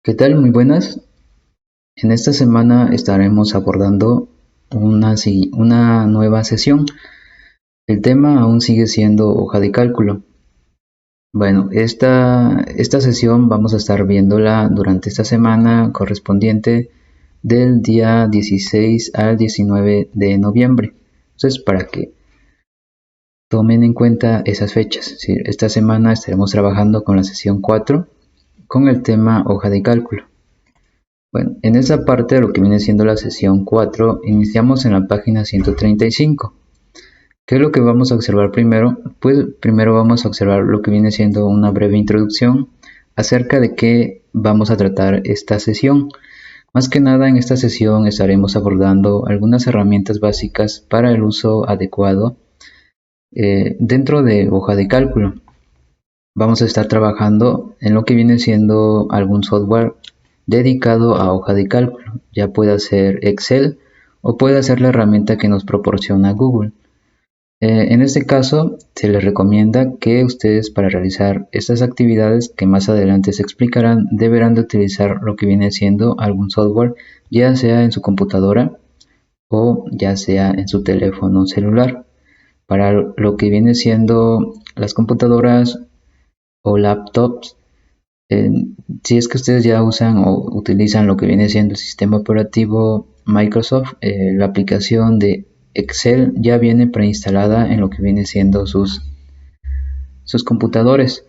¿Qué tal? Muy buenas. En esta semana estaremos abordando una nueva sesión. El tema aún sigue siendo hoja de cálculo. Bueno, esta sesión vamos a estar viéndola durante esta semana correspondiente del día 16 al 19 de noviembre. Entonces, para que tomen en cuenta esas fechas. Sí, esta semana estaremos trabajando con la sesión 4 con el tema hoja de cálculo. Bueno, en esta parte de lo que viene siendo la sesión 4, iniciamos en la página 135. ¿Qué es lo que vamos a observar primero? Pues primero vamos a observar lo que viene siendo una breve introducción acerca de qué vamos a tratar esta sesión. Más que nada en esta sesión estaremos abordando algunas herramientas básicas para el uso adecuado dentro de hoja de cálculo. Vamos a estar trabajando en lo que viene siendo algún software dedicado a hoja de cálculo, ya pueda ser Excel o puede ser la herramienta que nos proporciona Google. En este caso, se les recomienda que ustedes para realizar estas actividades que más adelante se explicarán, deberán de utilizar lo que viene siendo algún software, ya sea en su computadora o ya sea en su teléfono celular. Para lo que viene siendo las computadoras o laptops, eh, si es que ustedes ya usan o utilizan lo que viene siendo el sistema operativo Microsoft, la aplicación de Excel ya viene preinstalada en lo que viene siendo sus computadores.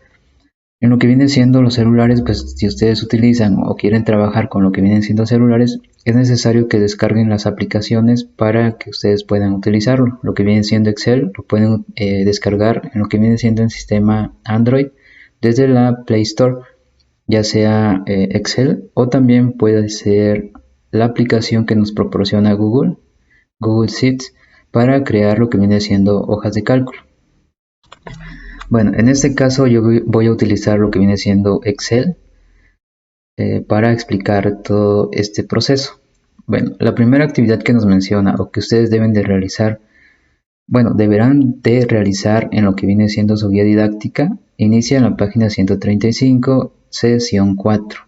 En lo que viene siendo los celulares, pues si ustedes utilizan o quieren trabajar con lo que vienen siendo celulares, es necesario que descarguen las aplicaciones para que ustedes puedan utilizarlo. Lo que viene siendo Excel lo pueden descargar en lo que viene siendo el sistema Android desde la Play Store, ya sea Excel o también puede ser la aplicación que nos proporciona Google Sheets, para crear lo que viene siendo hojas de cálculo. Bueno, en este caso yo voy a utilizar lo que viene siendo Excel para explicar todo este proceso. Bueno, la primera actividad que nos menciona o que ustedes deben de realizar, bueno, deberán de realizar en lo que viene siendo su guía didáctica, inicia en la página 135, sesión 4.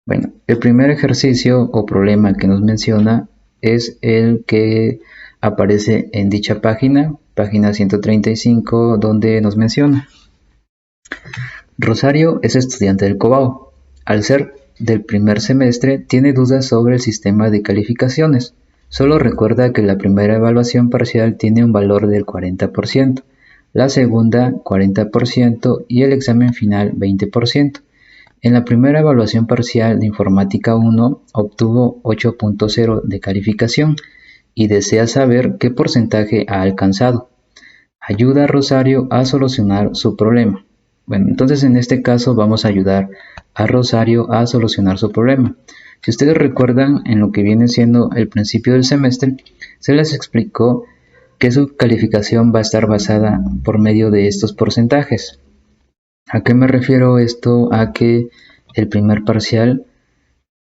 Bueno, el primer ejercicio o problema que nos menciona es el que aparece en dicha página, página 135, donde nos menciona: Rosario es estudiante del Cobao. Al ser del primer semestre, tiene dudas sobre el sistema de calificaciones. Solo recuerda que la primera evaluación parcial tiene un valor del 40%, la segunda 40% y el examen final 20%. En la primera evaluación parcial de Informática 1 obtuvo 8.0 de calificación y desea saber qué porcentaje ha alcanzado. Ayuda a Rosario a solucionar su problema. Bueno, entonces en este caso vamos a ayudar a Rosario a solucionar su problema. Si ustedes recuerdan, en lo que viene siendo el principio del semestre, se les explicó que su calificación va a estar basada por medio de estos porcentajes. ¿A qué me refiero esto? A que el primer parcial,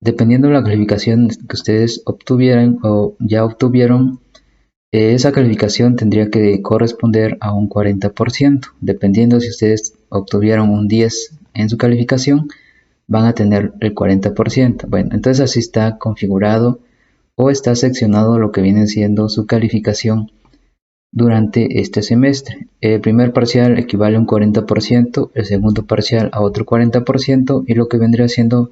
dependiendo de la calificación que ustedes obtuvieran o ya obtuvieron, esa calificación tendría que corresponder a un 40%. Dependiendo si ustedes obtuvieron un 10 en su calificación, van a tener el 40%. Bueno, entonces así está configurado o está seccionado lo que viene siendo su calificación durante este semestre. El primer parcial equivale a un 40%, el segundo parcial a otro 40% y lo que vendría siendo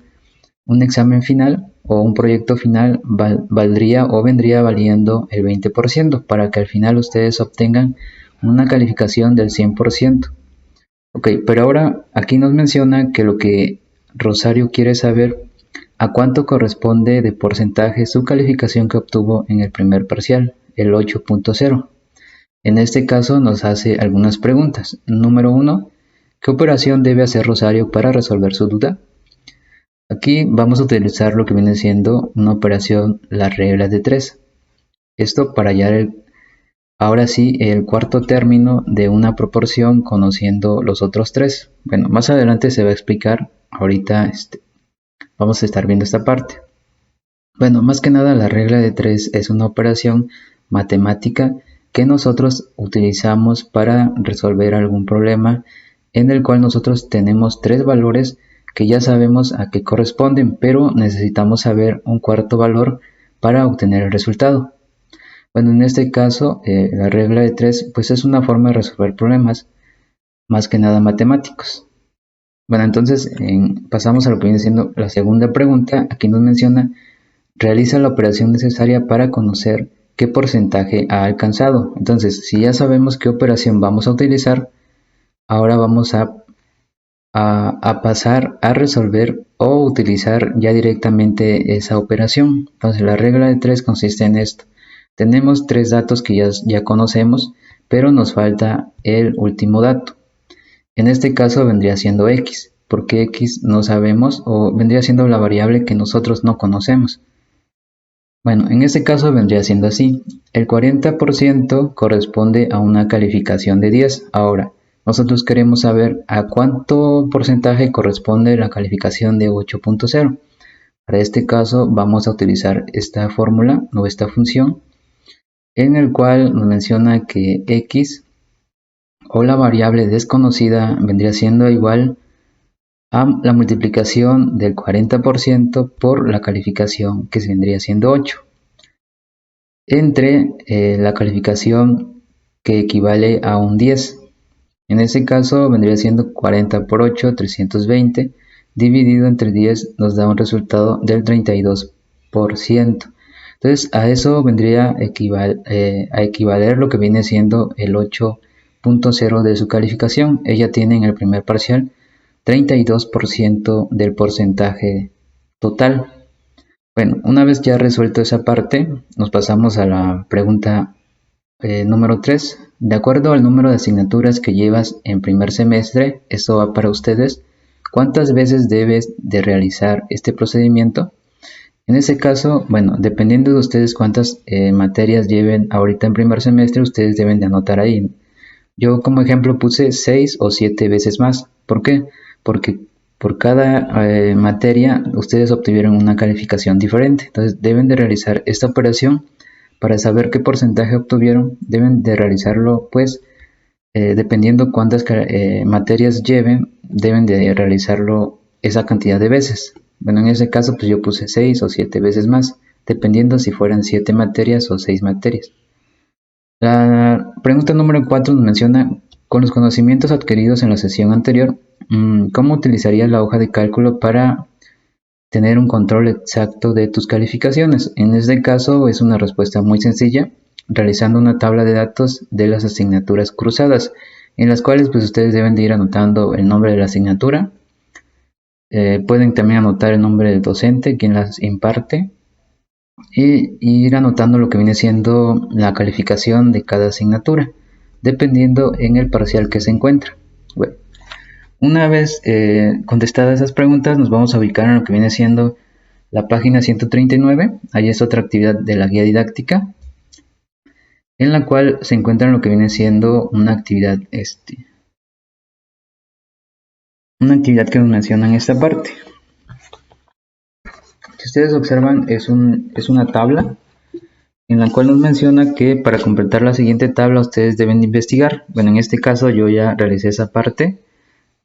un examen final o un proyecto final valdría o vendría valiendo el 20% para que al final ustedes obtengan una calificación del 100%. Ok, pero ahora aquí nos menciona que lo que Rosario quiere saber a cuánto corresponde de porcentaje su calificación que obtuvo en el primer parcial, el 8.0. En este caso nos hace algunas preguntas. Número 1. ¿Qué operación debe hacer Rosario para resolver su duda? Aquí vamos a utilizar lo que viene siendo una operación, la regla de 3. Esto para hallar ahora sí el cuarto término de una proporción conociendo los otros tres. Bueno, más adelante se va a explicar. Ahorita vamos a estar viendo esta parte. Bueno, más que nada la regla de 3 es una operación matemática que nosotros utilizamos para resolver algún problema en el cual nosotros tenemos tres valores que ya sabemos a qué corresponden, pero necesitamos saber un cuarto valor para obtener el resultado. Bueno, en este caso, la regla de 3 pues es una forma de resolver problemas más que nada matemáticos. Bueno, entonces pasamos a lo que viene siendo la segunda pregunta. Aquí nos menciona: realiza la operación necesaria para conocer qué porcentaje ha alcanzado. Entonces, si ya sabemos qué operación vamos a utilizar, ahora vamos a pasar a resolver o utilizar ya directamente esa operación. Entonces, la regla de 3 consiste en esto. Tenemos 3 datos que ya conocemos, pero nos falta el último dato. En este caso vendría siendo x, porque x no sabemos, o vendría siendo la variable que nosotros no conocemos. Bueno, en este caso vendría siendo así: el 40% corresponde a una calificación de 10. Ahora, nosotros queremos saber a cuánto porcentaje corresponde la calificación de 8.0. Para este caso vamos a utilizar esta fórmula o esta función, en el cual nos menciona que x, o la variable desconocida, vendría siendo igual a la multiplicación del 40% por la calificación, que vendría siendo 8, entre la calificación que equivale a un 10. En este caso vendría siendo 40 por 8, 320, dividido entre 10 nos da un resultado del 32%. Entonces a eso vendría a equivaler lo que viene siendo el 8.0 de su calificación. Ella tiene en el primer parcial 32% del porcentaje total. Bueno, una vez ya resuelto esa parte, nos pasamos a la pregunta número 3. De acuerdo al número de asignaturas que llevas en primer semestre, esto va para ustedes, ¿cuántas veces debes de realizar este procedimiento? En ese caso, bueno, dependiendo de ustedes cuántas materias lleven ahorita en primer semestre, ustedes deben de anotar ahí. Yo como ejemplo puse 6 o 7 veces más. ¿Por qué? Porque por cada materia ustedes obtuvieron una calificación diferente. Entonces deben de realizar esta operación para saber qué porcentaje obtuvieron. Deben de realizarlo pues dependiendo cuántas materias lleven, deben de realizarlo esa cantidad de veces. Bueno, en ese caso pues yo puse 6 o 7 veces más, dependiendo si fueran 7 materias o 6 materias. La pregunta número 4 nos menciona: con los conocimientos adquiridos en la sesión anterior, ¿cómo utilizarías la hoja de cálculo para tener un control exacto de tus calificaciones? En este caso es una respuesta muy sencilla, realizando una tabla de datos de las asignaturas cruzadas, en las cuales pues ustedes deben de ir anotando el nombre de la asignatura. Pueden también anotar el nombre del docente, quien las imparte, y ir anotando lo que viene siendo la calificación de cada asignatura, dependiendo en el parcial que se encuentra. Bueno, una vez contestadas esas preguntas, nos vamos a ubicar en lo que viene siendo la página 139. Ahí es otra actividad de la guía didáctica, en la cual se encuentra lo que viene siendo una actividad que nos menciona en esta parte. Si ustedes observan, es una tabla en la cual nos menciona que para completar la siguiente tabla ustedes deben investigar. Bueno, en este caso yo ya realicé esa parte,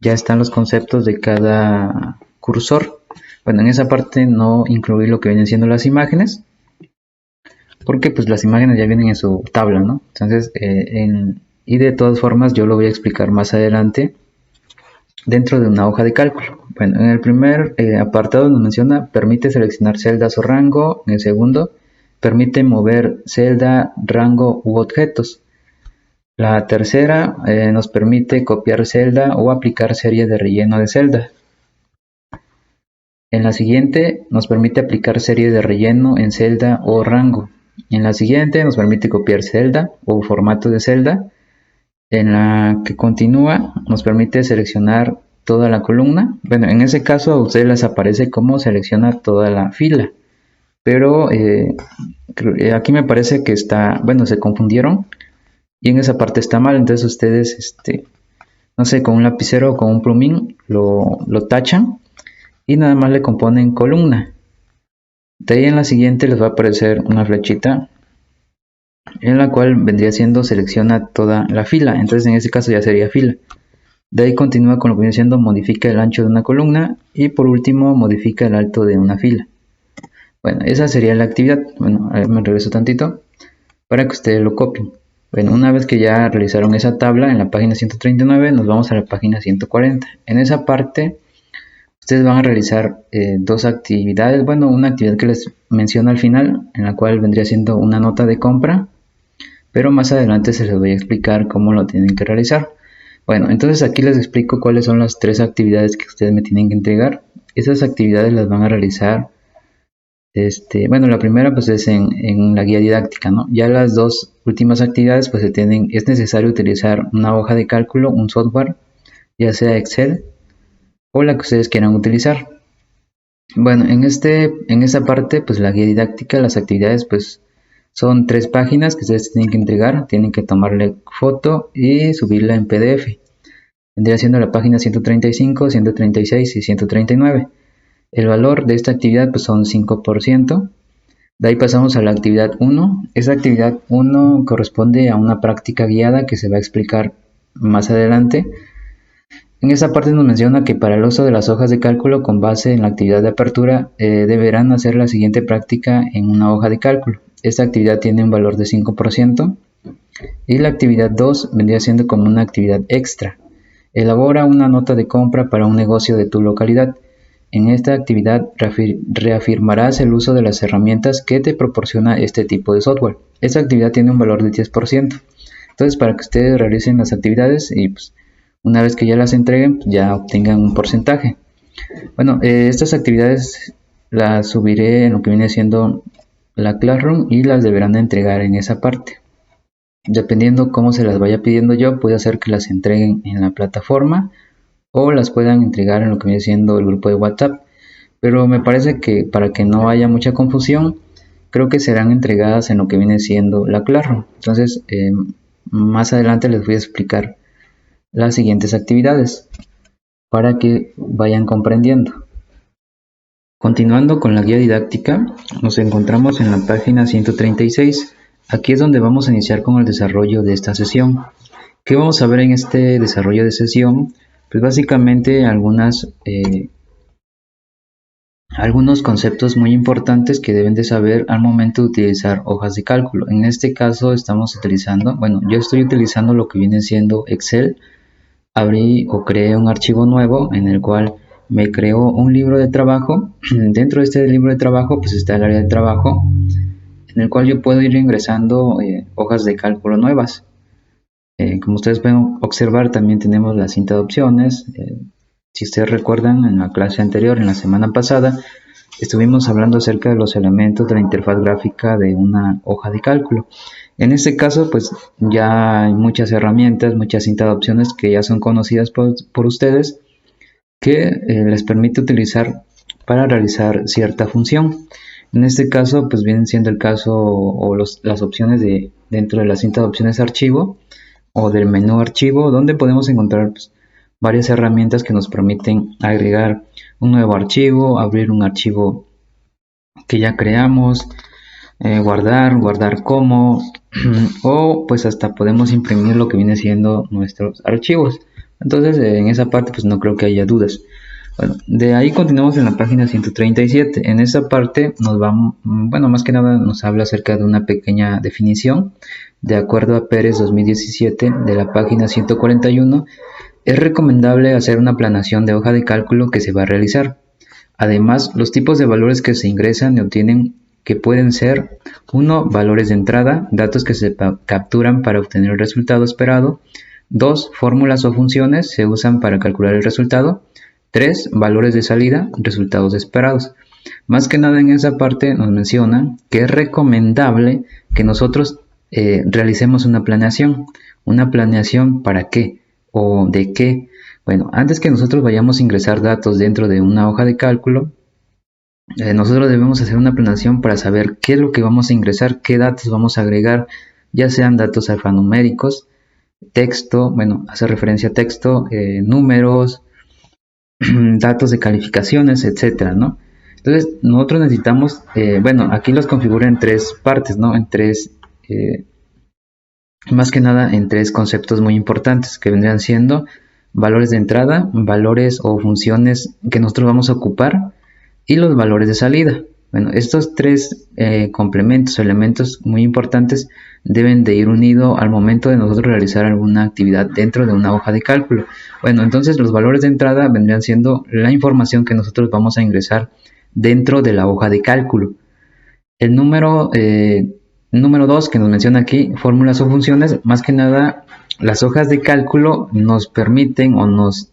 ya están los conceptos de cada cursor. Bueno, en esa parte no incluí lo que vienen siendo las imágenes, porque pues las imágenes ya vienen en su tabla, ¿no? Entonces, y de todas formas yo lo voy a explicar más adelante dentro de una hoja de cálculo. Bueno, en el primer apartado nos menciona: permite seleccionar celdas o rango. En el segundo, permite mover celda, rango u objetos. La tercera nos permite copiar celda o aplicar serie de relleno de celda. En la siguiente nos permite aplicar serie de relleno en celda o rango. En la siguiente nos permite copiar celda o formato de celda. En la que continúa nos permite seleccionar toda la columna. Bueno, en ese caso a ustedes les aparece como selecciona toda la fila, pero aquí me parece que se confundieron y en esa parte está mal. Entonces ustedes, no sé, con un lapicero o con un plumín lo tachan y nada más le componen columna. De ahí en la siguiente les va a aparecer una flechita en la cual vendría siendo selecciona toda la fila. Entonces en este caso ya sería fila. De ahí continúa con lo que viene siendo modifica el ancho de una columna y por último modifica el alto de una fila. Bueno, esa sería la actividad. Bueno, a ver, me regreso tantito para que ustedes lo copien. Bueno, una vez que ya realizaron esa tabla en la página 139, nos vamos a la página 140. En esa parte, ustedes van a realizar dos actividades. Bueno, una actividad que les menciono al final, en la cual vendría siendo una nota de compra, pero más adelante se les voy a explicar cómo lo tienen que realizar. Bueno, entonces aquí les explico cuáles son las tres actividades que ustedes me tienen que entregar. Esas actividades las van a realizar, bueno, la primera pues es en la guía didáctica, ¿no? Ya las dos últimas actividades pues es necesario utilizar una hoja de cálculo, un software, ya sea Excel o la que ustedes quieran utilizar. Bueno, en esta parte pues la guía didáctica, las actividades pues son 3 páginas que ustedes tienen que entregar, tienen que tomarle foto y subirla en PDF. Vendría siendo la página 135, 136 y 139. El valor de esta actividad pues son 5%. De ahí pasamos a la actividad 1. Esa actividad 1 corresponde a una práctica guiada que se va a explicar más adelante. En esta parte nos menciona que para el uso de las hojas de cálculo con base en la actividad de apertura deberán hacer la siguiente práctica en una hoja de cálculo. Esta actividad tiene un valor de 5% y la actividad 2 vendría siendo como una actividad extra. Elabora una nota de compra para un negocio de tu localidad. En esta actividad reafirmarás el uso de las herramientas que te proporciona este tipo de software. Esta actividad tiene un valor de 10%. Entonces, para que ustedes realicen las actividades y pues, una vez que ya las entreguen, pues, ya obtengan un porcentaje. Bueno, estas actividades las subiré en lo que viene siendo la Classroom y las deberán de entregar en esa parte. Dependiendo cómo se las vaya pidiendo yo, puede hacer que las entreguen en la plataforma o las puedan entregar en lo que viene siendo el grupo de WhatsApp. Pero me parece que para que no haya mucha confusión, creo que serán entregadas en lo que viene siendo la Classroom. Entonces, más adelante les voy a explicar las siguientes actividades para que vayan comprendiendo. Continuando con la guía didáctica, nos encontramos en la página 136. Aquí es donde vamos a iniciar con el desarrollo de esta sesión. ¿Qué vamos a ver en este desarrollo de sesión? Pues básicamente algunos conceptos muy importantes que deben de saber al momento de utilizar hojas de cálculo. En este caso estamos utilizando, bueno, yo estoy utilizando lo que viene siendo Excel. Abrí o creé un archivo nuevo en el cual me creó un libro de trabajo. Dentro de este libro de trabajo pues está el área de trabajo en el cual yo puedo ir ingresando hojas de cálculo nuevas. Como ustedes pueden observar, también tenemos la cinta de opciones. Si ustedes recuerdan, en la clase anterior, en la semana pasada, estuvimos hablando acerca de los elementos de la interfaz gráfica de una hoja de cálculo. En este caso, pues ya hay muchas herramientas, muchas cinta de opciones que ya son conocidas por ustedes, que les permite utilizar para realizar cierta función. En este caso, pues vienen siendo el caso o las opciones dentro de la cinta de opciones archivo o del menú archivo, donde podemos encontrar pues, varias herramientas que nos permiten agregar un nuevo archivo, abrir un archivo que ya creamos, guardar como, o pues hasta podemos imprimir lo que viene siendo nuestros archivos. Entonces en esa parte pues no creo que haya dudas. Bueno, de ahí continuamos en la página 137. En esta parte nos vamos, bueno, más que nada nos habla acerca de una pequeña definición. De acuerdo a Pérez 2017 de la página 141, es recomendable hacer una planeación de hoja de cálculo que se va a realizar. Además, los tipos de valores que se ingresan y obtienen que pueden ser 1. Valores de entrada, datos que se capturan para obtener el resultado esperado. 2. Fórmulas o funciones se usan para calcular el resultado. 3. Valores de salida, resultados esperados. Más que nada en esa parte nos menciona que es recomendable que nosotros realicemos una planeación. ¿Una planeación para qué? ¿O de qué? Bueno, antes que nosotros vayamos a ingresar datos dentro de una hoja de cálculo, nosotros debemos hacer una planeación para saber qué es lo que vamos a ingresar, qué datos vamos a agregar, ya sean datos alfanuméricos, texto, bueno, hace referencia a texto, números, datos de calificaciones, etcétera, ¿no? Entonces, nosotros necesitamos, bueno, aquí los configura en 3 partes, ¿no? En 3, más que nada en 3 conceptos muy importantes que vendrían siendo valores de entrada, valores o funciones que nosotros vamos a ocupar y los valores de salida. Bueno, estos tres complementos o elementos muy importantes deben de ir unidos al momento de nosotros realizar alguna actividad dentro de una hoja de cálculo. Bueno, entonces los valores de entrada vendrían siendo la información que nosotros vamos a ingresar dentro de la hoja de cálculo. El número 2 que nos menciona aquí, fórmulas o funciones, más que nada las hojas de cálculo nos permiten o más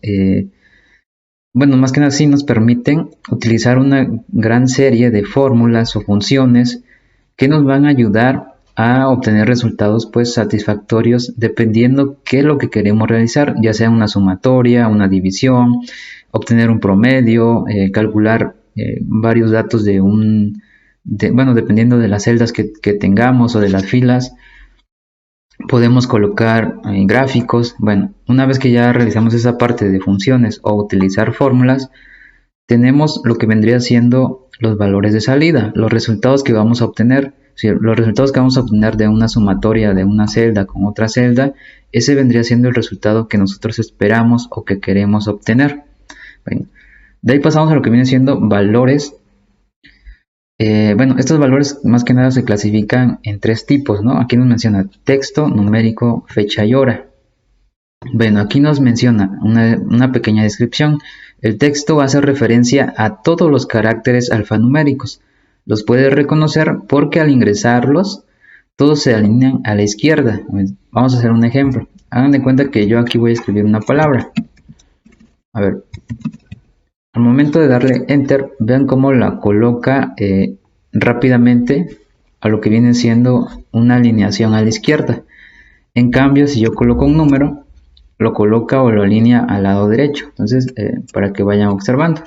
que nada sí nos permiten utilizar una gran serie de fórmulas o funciones que nos van a ayudar a obtener resultados pues satisfactorios dependiendo qué es lo que queremos realizar, ya sea una sumatoria, una división, obtener un promedio, calcular varios datos dependiendo de las celdas que tengamos o de las filas. Podemos colocar gráficos. Bueno, una vez que ya realizamos esa parte de funciones o utilizar fórmulas, tenemos lo que vendría siendo los valores de salida, los resultados que vamos a obtener. Si los resultados que vamos a obtener de una sumatoria de una celda con otra celda, ese vendría siendo el resultado que nosotros esperamos o que queremos obtener. Bueno, de ahí pasamos a lo que viene siendo valores. Estos valores más que nada se clasifican en tres tipos, ¿no? Aquí nos menciona texto, numérico, fecha y hora. Bueno, aquí nos menciona una pequeña descripción. El texto hace referencia a todos los caracteres alfanuméricos. Los puedes reconocer porque al ingresarlos, todos se alinean a la izquierda. Vamos a hacer un ejemplo. Hagan de cuenta que yo aquí voy a escribir una palabra. A ver. Al momento de darle Enter, vean cómo la coloca rápidamente a lo que viene siendo una alineación a la izquierda. En cambio, si yo coloco un número, lo coloca o lo alinea al lado derecho. Entonces, para que vayan observando.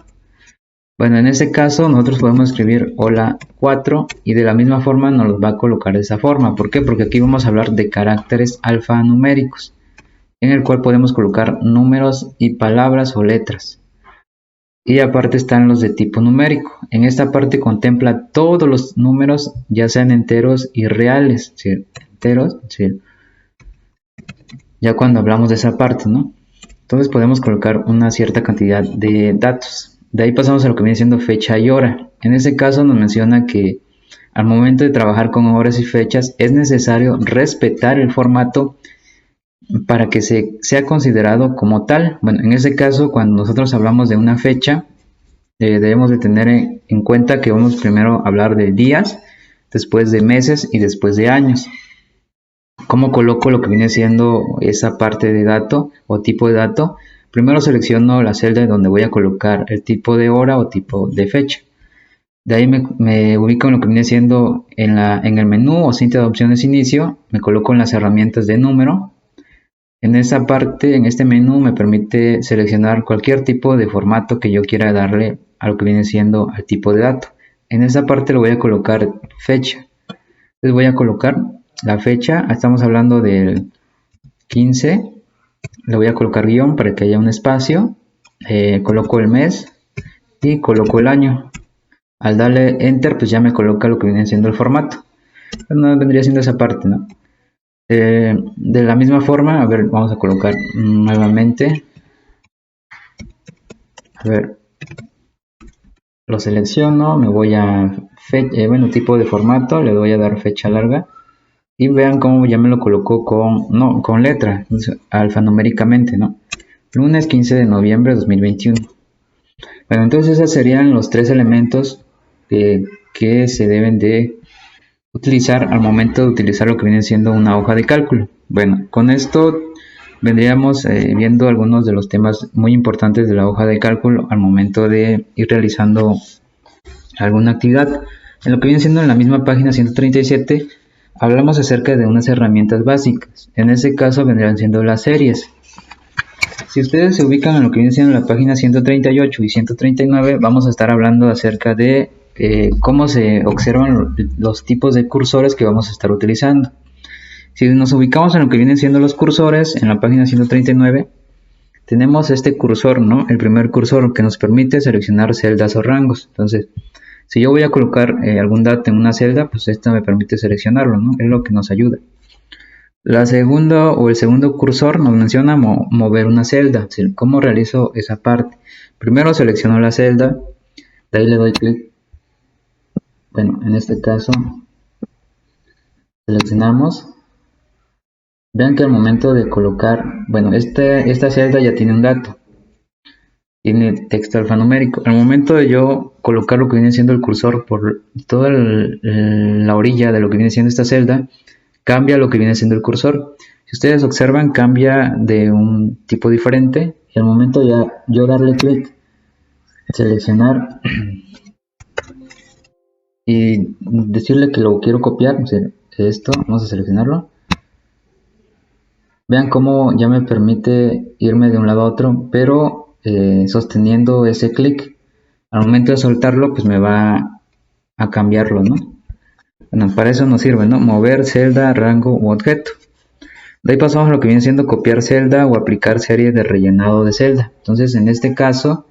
Bueno, en este caso nosotros podemos escribir hola 4 y de la misma forma nos los va a colocar de esa forma. ¿Por qué? Porque aquí vamos a hablar de caracteres alfanuméricos, en el cual podemos colocar números y palabras o letras. Y aparte están los de tipo numérico. En esta parte contempla todos los números, ya sean enteros y reales. ¿Sí? Enteros, sí. Ya cuando hablamos de esa parte, ¿no? Entonces podemos colocar una cierta cantidad de datos. De ahí pasamos a lo que viene siendo fecha y hora. En este caso nos menciona que al momento de trabajar con horas y fechas es necesario respetar el formato para que sea considerado como tal. Bueno, en este caso, cuando nosotros hablamos de una fecha, debemos de tener en cuenta que vamos primero a hablar de días, después de meses y después de años. ¿Cómo coloco lo que viene siendo esa parte de dato o tipo de dato? Primero selecciono la celda donde voy a colocar el tipo de hora o tipo de fecha. De ahí me ubico en lo que viene siendo en el menú o cinta de opciones inicio, me coloco en las herramientas de número. En esta parte, en este menú, me permite seleccionar cualquier tipo de formato que yo quiera darle a lo que viene siendo al tipo de dato. En esta parte le voy a colocar fecha. Entonces voy a colocar la fecha, estamos hablando del 15, le voy a colocar guión para que haya un espacio, coloco el mes y coloco el año. Al darle Enter, pues ya me coloca lo que viene siendo el formato. No vendría siendo esa parte, ¿no? De la misma forma, a ver, vamos a colocar nuevamente, a ver, lo selecciono, me voy a tipo de formato, le voy a dar fecha larga y vean cómo ya me lo colocó con letra, alfanuméricamente, ¿no? Lunes 15 de noviembre de 2021. Bueno, entonces esos serían los tres elementos que se deben de utilizar al momento de utilizar lo que viene siendo una hoja de cálculo. Bueno, con esto vendríamos viendo algunos de los temas muy importantes de la hoja de cálculo al momento de ir realizando alguna actividad. En lo que viene siendo en la misma página 137 hablamos acerca de unas herramientas básicas. En este caso vendrían siendo las series. Si ustedes se ubican en lo que viene siendo la página 138 y 139, vamos a estar hablando acerca de cómo se observan los tipos de cursores que vamos a estar utilizando. Si nos ubicamos en lo que vienen siendo los cursores, en la página 139, tenemos este cursor, ¿no? El primer cursor que nos permite seleccionar celdas o rangos. Entonces, si yo voy a colocar algún dato en una celda, pues esto me permite seleccionarlo, ¿no? Es lo que nos ayuda. La segunda o el segundo cursor nos menciona mover una celda. ¿Cómo realizo esa parte? Primero selecciono la celda, de ahí le doy clic. Bueno, en este caso seleccionamos. Vean que al momento de colocar, bueno, esta celda ya tiene un dato, tiene texto alfanumérico. Al momento de yo colocar lo que viene siendo el cursor por toda la orilla de lo que viene siendo esta celda, cambia lo que viene siendo el cursor. Si ustedes observan, cambia de un tipo diferente y al momento de yo darle clic, seleccionar y decirle que lo quiero copiar, o sea, esto, vamos a seleccionarlo. Vean cómo ya me permite irme de un lado a otro, pero sosteniendo ese clic. Al momento de soltarlo, pues me va a cambiarlo, ¿no? Bueno, para eso nos sirve, ¿no? Mover celda, rango u objeto. De ahí pasamos a lo que viene siendo copiar celda o aplicar serie de rellenado de celda. Entonces, en este caso,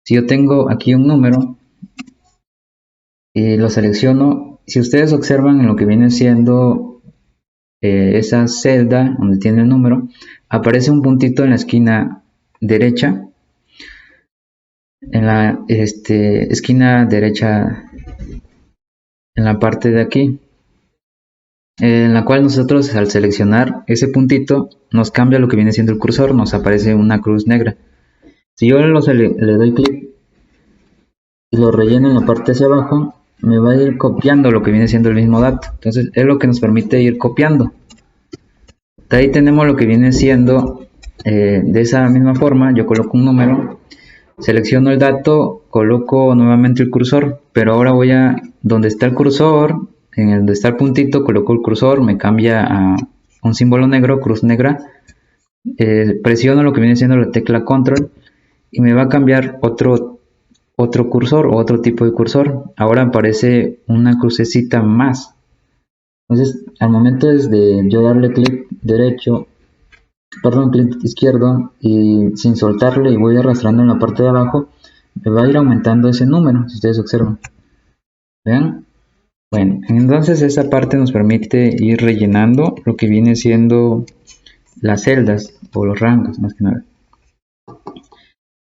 si yo tengo aquí un número y lo selecciono, si ustedes observan en lo que viene siendo esa celda donde tiene el número, aparece un puntito en la esquina derecha, en la esquina derecha, en la parte de aquí, en la cual nosotros al seleccionar ese puntito nos cambia lo que viene siendo el cursor, nos aparece una cruz negra. Si yo le doy clic y lo relleno en la parte hacia abajo, me va a ir copiando lo que viene siendo el mismo dato. Entonces es lo que nos permite ir copiando. De ahí tenemos lo que viene siendo de esa misma forma. Yo coloco un número, selecciono el dato, coloco nuevamente el cursor, pero ahora voy a donde está el cursor, en el donde está el puntito, coloco el cursor, me cambia a un símbolo negro, cruz negra, presiono lo que viene siendo la tecla control y me va a cambiar otro cursor o otro tipo de cursor. Ahora aparece una crucecita más. Entonces, al momento de yo darle clic derecho, perdón, clic izquierdo y sin soltarle y voy arrastrando en la parte de abajo, me va a ir aumentando ese número, si ustedes observan. ¿Vean? Bueno, entonces esa parte nos permite ir rellenando lo que viene siendo las celdas o los rangos, más que nada.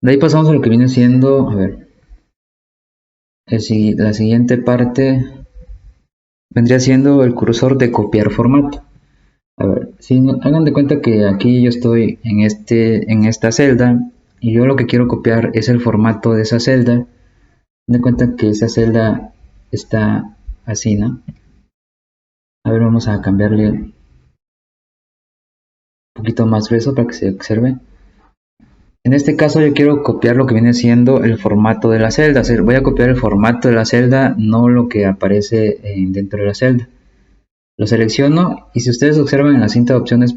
De ahí pasamos a lo que viene siendo, a ver, la siguiente parte vendría siendo el cursor de copiar formato. A ver, hagan de cuenta que aquí yo estoy en esta celda y yo lo que quiero copiar es el formato de esa celda. Hagan de cuenta que esa celda está así, ¿no? A ver, vamos a cambiarle un poquito más grueso para que se observe. En este caso yo quiero copiar lo que viene siendo el formato de la celda. O sea, voy a copiar el formato de la celda, no lo que aparece dentro de la celda. Lo selecciono y si ustedes observan en la cinta de opciones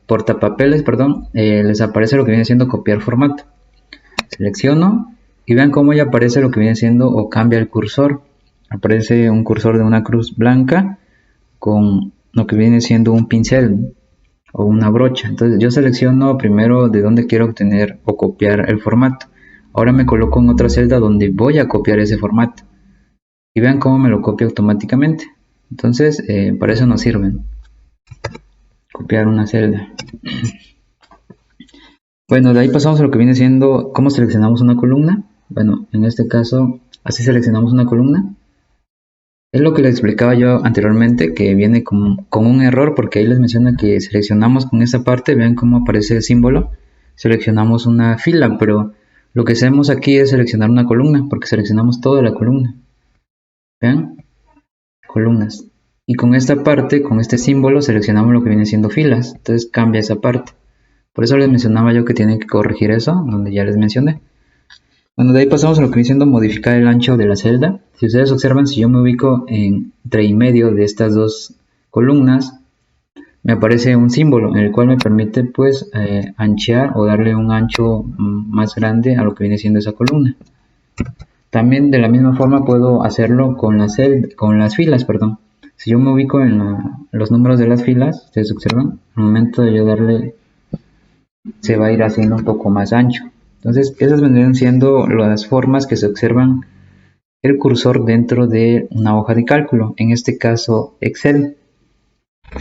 portapapeles, les aparece lo que viene siendo copiar formato. Selecciono y vean cómo ya aparece lo que viene siendo o cambia el cursor. Aparece un cursor de una cruz blanca con lo que viene siendo un pincel o una brocha. Entonces yo selecciono primero de dónde quiero obtener o copiar el formato. Ahora me coloco en otra celda donde voy a copiar ese formato. Y vean cómo me lo copia automáticamente. Entonces, para eso nos sirven. Copiar una celda. Bueno, de ahí pasamos a lo que viene siendo cómo seleccionamos una columna. Bueno, en este caso, así seleccionamos una columna. Es lo que les explicaba yo anteriormente, que viene con un error, porque ahí les menciona que seleccionamos con esta parte, vean cómo aparece el símbolo. Seleccionamos una fila, pero lo que hacemos aquí es seleccionar una columna, porque seleccionamos toda la columna. Vean, columnas. Y con esta parte, con este símbolo, seleccionamos lo que viene siendo filas. Entonces cambia esa parte. Por eso les mencionaba yo que tienen que corregir eso, donde ya les mencioné. Bueno, de ahí pasamos a lo que viene siendo modificar el ancho de la celda. Si ustedes observan, si yo me ubico entre y medio de estas dos columnas, me aparece un símbolo en el cual me permite pues anchear o darle un ancho más grande a lo que viene siendo esa columna. También de la misma forma puedo hacerlo con las filas, perdón. Si yo me ubico en los números de las filas, ustedes observan, al momento de yo darle, se va a ir haciendo un poco más ancho. Entonces, esas vendrían siendo las formas que se observan el cursor dentro de una hoja de cálculo, en este caso Excel.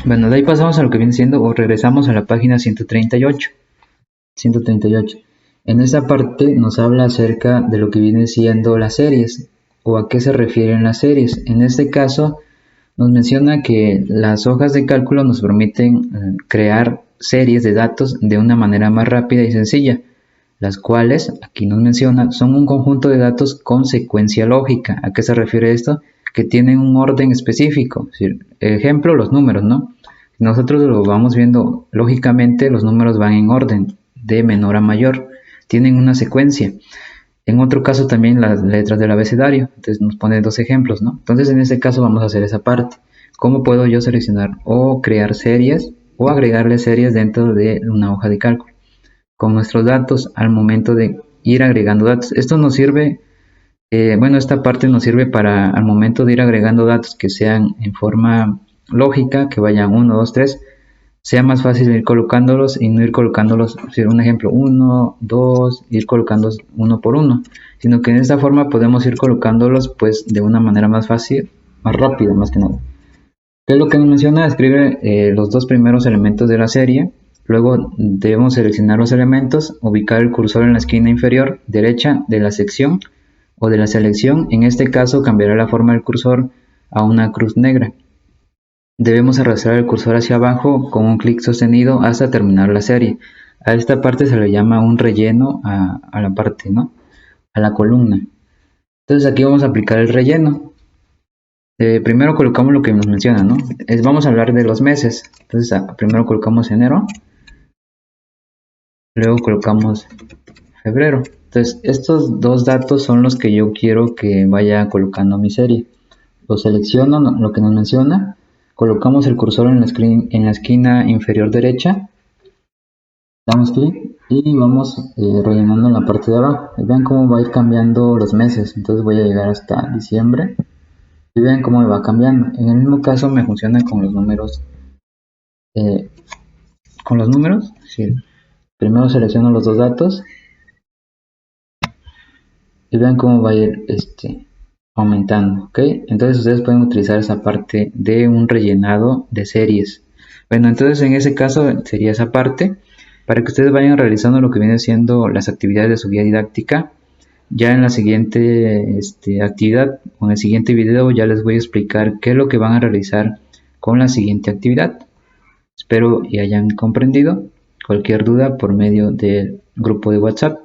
Bueno, de ahí pasamos a lo que viene siendo, o regresamos a la página 138. 138. En esta parte nos habla acerca de lo que viene siendo las series, o a qué se refieren las series. En este caso, nos menciona que las hojas de cálculo nos permiten crear series de datos de una manera más rápida y sencilla, las cuales, aquí nos menciona, son un conjunto de datos con secuencia lógica. ¿A qué se refiere esto? Que tienen un orden específico. Es decir, ejemplo, los números, ¿no? Nosotros lo vamos viendo lógicamente, los números van en orden, de menor a mayor, tienen una secuencia. En otro caso también las letras del abecedario, entonces nos pone dos ejemplos, ¿no? Entonces en este caso vamos a hacer esa parte. ¿Cómo puedo yo seleccionar o crear series o agregarle series dentro de una hoja de cálculo? Con nuestros datos al momento de ir agregando datos. Esto nos sirve, bueno, esta parte nos sirve para al momento de ir agregando datos que sean en forma lógica, que vayan 1, 2, 3, sea más fácil ir colocándolos y no ir colocándolos, un ejemplo, 1, 2, ir colocándolos uno por uno, sino que en esta forma podemos ir colocándolos pues de una manera más fácil, más rápida más que nada. ¿Qué es lo que nos menciona? Escribe los dos primeros elementos de la serie, luego debemos seleccionar los elementos, ubicar el cursor en la esquina inferior derecha de la sección o de la selección, en este caso cambiará la forma del cursor a una cruz negra. Debemos arrastrar el cursor hacia abajo con un clic sostenido hasta terminar la serie. A esta parte se le llama un relleno a la parte, ¿no? A la columna. Entonces aquí vamos a aplicar el relleno. Primero colocamos lo que nos menciona, ¿no? Vamos a hablar de los meses. Entonces primero colocamos enero, luego colocamos febrero. Entonces estos dos datos son los que yo quiero que vaya colocando mi serie. Lo selecciono, lo que nos menciona, colocamos el cursor en la esquina inferior derecha, damos clic y vamos rellenando en la parte de abajo. Y vean cómo va a ir cambiando los meses. Entonces voy a llegar hasta diciembre y vean cómo me va cambiando. En el mismo caso me funciona con los números. eh, sí. Primero selecciono los dos datos y vean cómo va a ir aumentando, ¿ok? Entonces ustedes pueden utilizar esa parte de un rellenado de series. Bueno, entonces en ese caso sería esa parte para que ustedes vayan realizando lo que viene siendo las actividades de su guía didáctica. Ya en la siguiente actividad o en el siguiente video ya les voy a explicar qué es lo que van a realizar con la siguiente actividad. Espero y hayan comprendido. Cualquier duda por medio del grupo de WhatsApp.